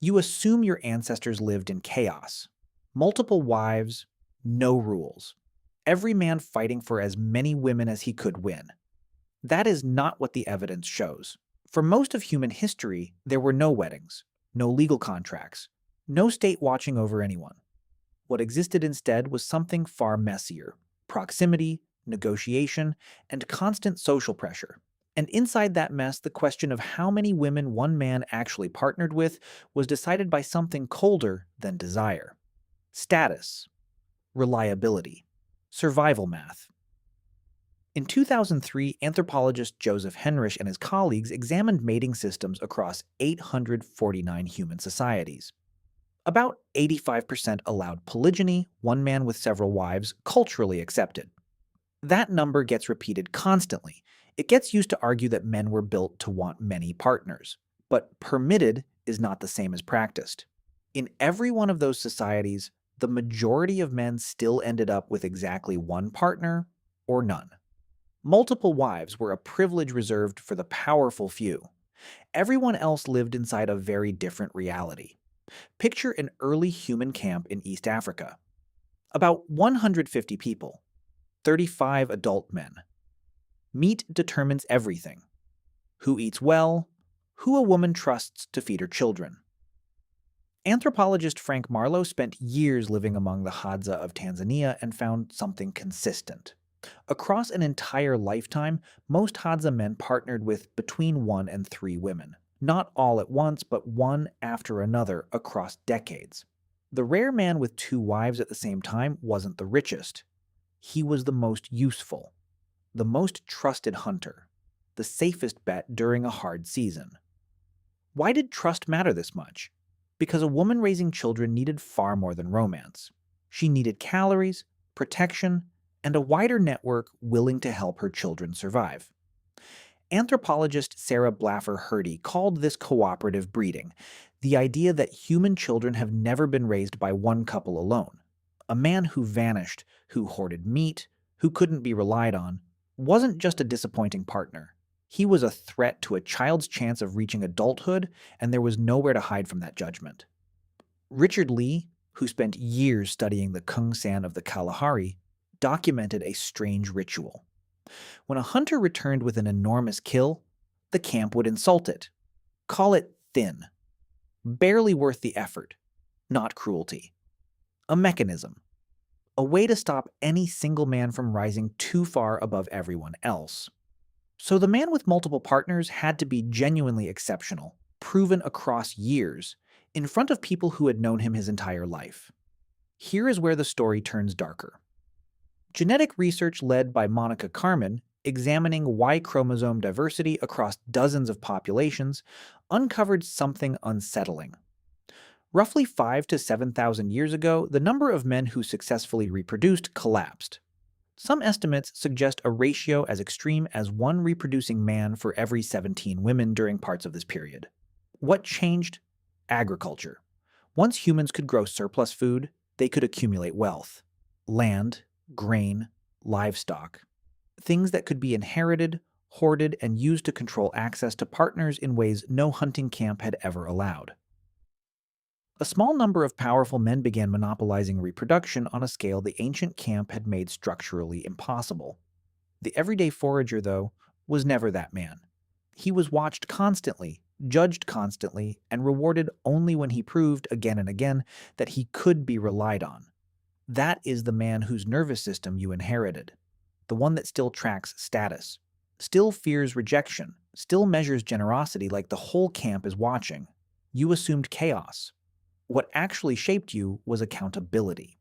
You assume your ancestors lived in chaos. Multiple wives, no rules. Every man fighting for as many women as he could win. That is not what the evidence shows. For most of human history, there were no weddings, no legal contracts, no state watching over anyone. What existed instead was something far messier: proximity, negotiation, and constant social pressure. And inside that mess, the question of how many women one man actually partnered with was decided by something colder than desire: status, reliability, survival math. In 2003, anthropologist Joseph Henrich and his colleagues examined mating systems across 849 human societies. About 85% allowed polygyny, one man with several wives, culturally accepted. That number gets repeated constantly. It gets used to argue that men were built to want many partners. But permitted is not the same as practiced. In every one of those societies, the majority of men still ended up with exactly one partner or none. Multiple wives were a privilege reserved for the powerful few. Everyone else lived inside a very different reality. Picture an early human camp in East Africa. About 150 people, 35 adult men. Meat determines everything: who eats well, who a woman trusts to feed her children. Anthropologist Frank Marlowe spent years living among the Hadza of Tanzania and found something consistent. Across an entire lifetime, most Hadza men partnered with between 1 and 3 women. Not all at once, but one after another across decades. The rare man with 2 wives at the same time wasn't the richest. He was the most useful, the most trusted hunter, the safest bet during a hard season. Why did trust matter this much? Because a woman raising children needed far more than romance. She needed calories, protection, and a wider network willing to help her children survive. Anthropologist Sarah Blaffer-Hrdy called this cooperative breeding, the idea that human children have never been raised by one couple alone. A man who vanished, who hoarded meat, who couldn't be relied on, wasn't just a disappointing partner. He was a threat to a child's chance of reaching adulthood, and there was nowhere to hide from that judgment. Richard Lee, who spent years studying the Kung San of the Kalahari, documented a strange ritual. When a hunter returned with an enormous kill, the camp would insult it, call it thin, barely worth the effort, not cruelty. A mechanism, a way to stop any single man from rising too far above everyone else. So the man with multiple partners had to be genuinely exceptional, proven across years, in front of people who had known him his entire life. Here is where the story turns darker. Genetic research led by Monica Carmen, examining Y chromosome diversity across dozens of populations, uncovered something unsettling. Roughly 5,000 to 7,000 years ago, the number of men who successfully reproduced collapsed. Some estimates suggest a ratio as extreme as 1 reproducing man for every 17 women during parts of this period. What changed? Agriculture. Once humans could grow surplus food, they could accumulate wealth. Land, grain, livestock. Things that could be inherited, hoarded, and used to control access to partners in ways no hunting camp had ever allowed. A small number of powerful men began monopolizing reproduction on a scale the ancient camp had made structurally impossible. The everyday forager, though, was never that man. He was watched constantly, judged constantly, and rewarded only when he proved again and again that he could be relied on. That is the man whose nervous system you inherited. The one that still tracks status, still fears rejection, still measures generosity like the whole camp is watching. You assumed chaos. What actually shaped you was accountability.